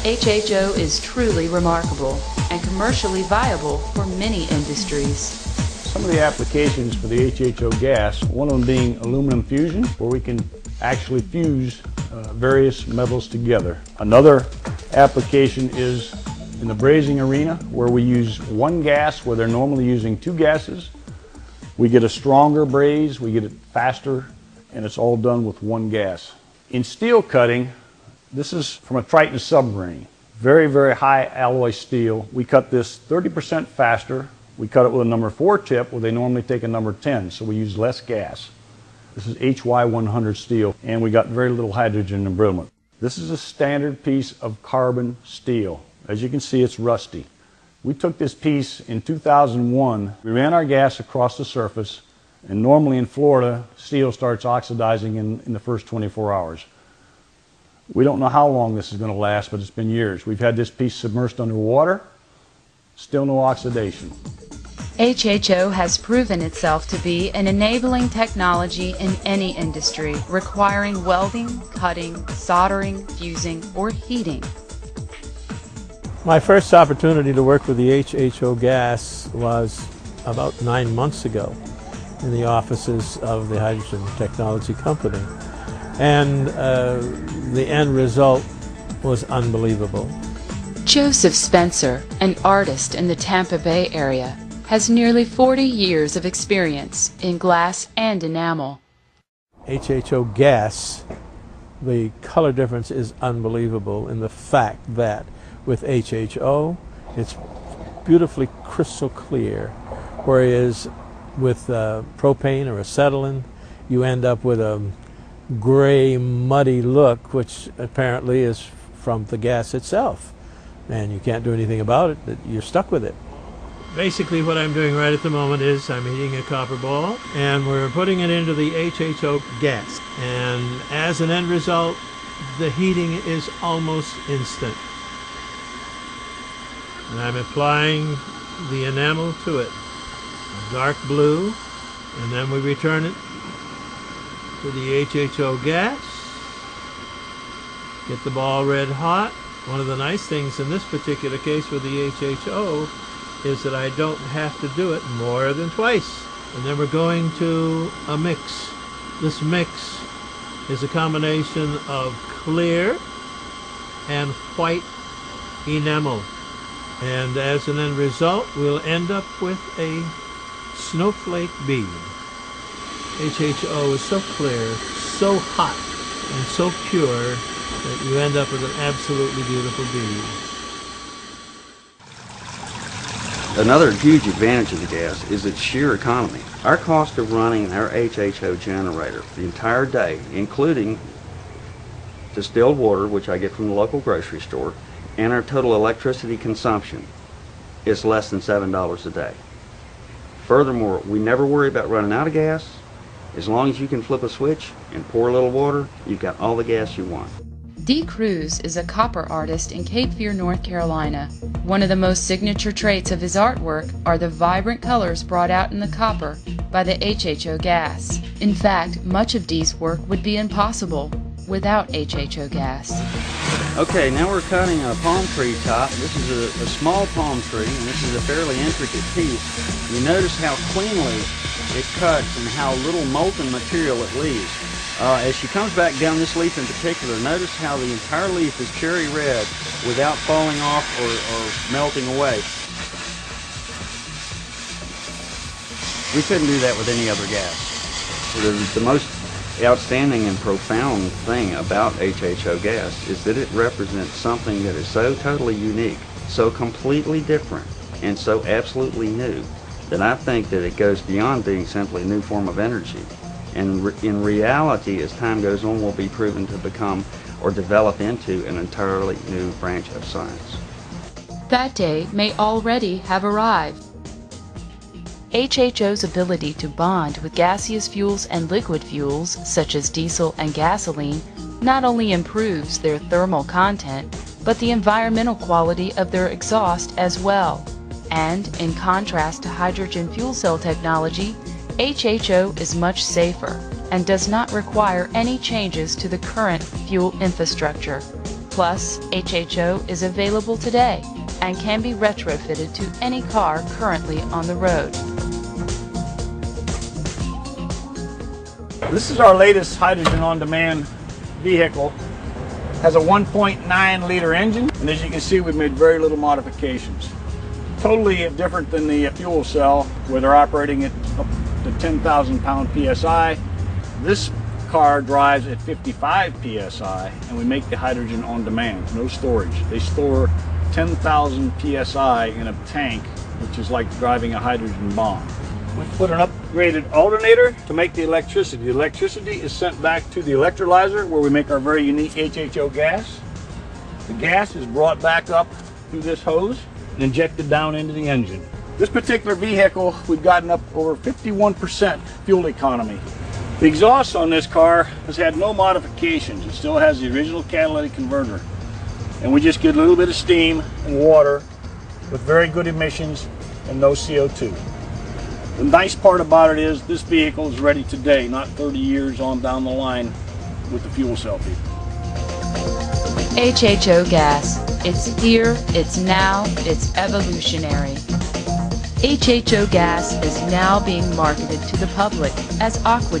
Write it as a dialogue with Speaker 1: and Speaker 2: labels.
Speaker 1: HHO is truly remarkable and commercially viable for many industries.
Speaker 2: Some of the applications for the HHO gas, one of them being aluminum fusion, where we can actually fuse various metals together. Another application is in the brazing arena, where we use one gas where they're normally using two gases. We get a stronger braze, we get it faster, and it's all done with one gas. In steel cutting, this is from a Triton submarine. Very, very high alloy steel. We cut this 30% faster. We cut it with a number 4 tip where they normally take a number 10, so we use less gas. This is HY100 steel, and we got very little hydrogen embrittlement. This is a standard piece of carbon steel. As you can see, it's rusty. We took this piece in 2001. We ran our gas across the surface, and normally in Florida, steel starts oxidizing in the first 24 hours. We don't know how long this is going to last, but it's been years. We've had this piece submerged underwater, still no oxidation.
Speaker 1: HHO has proven itself to be an enabling technology in any industry requiring welding, cutting, soldering, fusing, or heating.
Speaker 3: My first opportunity to work with the HHO gas was about 9 months ago in the offices of the Hydrogen Technology Company. And the end result was unbelievable.
Speaker 1: Joseph Spencer, an artist in the Tampa Bay area, has nearly 40 years of experience in glass and enamel.
Speaker 3: HHO gas, the color difference is unbelievable in the fact that with HHO, it's beautifully crystal clear, whereas with propane or acetylene, you end up with a gray, muddy look, which apparently is from the gas itself. And you can't do anything about it, you're stuck with it. Basically what I'm doing right at the moment is I'm heating a copper ball, and we're putting it into the HHO gas. And as an end result, the heating is almost instant. And I'm applying the enamel to it, dark blue, and then we return it to the HHO gas, get the ball red hot. One of the nice things in this particular case with the HHO is that I don't have to do it more than twice. And then we're going to a mix. This mix is a combination of clear and white enamel. And as an end result, we'll end up with a snowflake bead. HHO is so clear, so hot, and so pure that you end up with an absolutely beautiful bead.
Speaker 4: Another huge advantage of the gas is its sheer economy. Our cost of running our HHO generator the entire day, including distilled water, which I get from the local grocery store, and our total electricity consumption is less than $7 a day. Furthermore, we never worry about running out of gas. As long as you can flip a switch and pour a little water, you've got all the gas you want.
Speaker 1: Dee Cruz is a copper artist in Cape Fear, North Carolina. One of the most signature traits of his artwork are the vibrant colors brought out in the copper by the HHO gas. In fact, much of Dee's work would be impossible without HHO gas.
Speaker 4: Okay, now we're cutting a palm tree top. This is a small palm tree, and this is a fairly intricate piece. You notice how cleanly it cuts and how little molten material it leaves. As she comes back down this leaf in particular, notice how the entire leaf is cherry red without falling off or melting away. We couldn't do that with any other gas. The most outstanding and profound thing about HHO gas is that it represents something that is so totally unique, so completely different, and so absolutely new, that I think that it goes beyond being simply a new form of energy. And in reality, as time goes on, will be proven to become or develop into an entirely new branch of science.
Speaker 1: That day may already have arrived. HHO's ability to bond with gaseous fuels and liquid fuels, such as diesel and gasoline, not only improves their thermal content, but the environmental quality of their exhaust as well. And, in contrast to hydrogen fuel cell technology, HHO is much safer and does not require any changes to the current fuel infrastructure. Plus, HHO is available today and can be retrofitted to any car currently on the road.
Speaker 2: This is our latest hydrogen on-demand vehicle. Has a 1.9 liter engine, and as you can see, we've made very little modifications. Totally different than the fuel cell, where they're operating at up to 10,000 pound PSI. This car drives at 55 PSI, and we make the hydrogen on demand, no storage. They store 10,000 PSI in a tank, which is like driving a hydrogen bomb. We put an upgraded alternator to make the electricity. The electricity is sent back to the electrolyzer, where we make our very unique HHO gas. The gas is brought back up through this hose and injected down into the engine. This particular vehicle, we've gotten up over 51% fuel economy. The exhaust on this car has had no modifications. It still has the original catalytic converter. And we just get a little bit of steam and water with very good emissions and no CO2. The nice part about it is this vehicle is ready today, not 30 years on down the line with the fuel cell people.
Speaker 1: HHO gas. It's here, it's now, it's evolutionary. HHO gas is now being marketed to the public as Aqua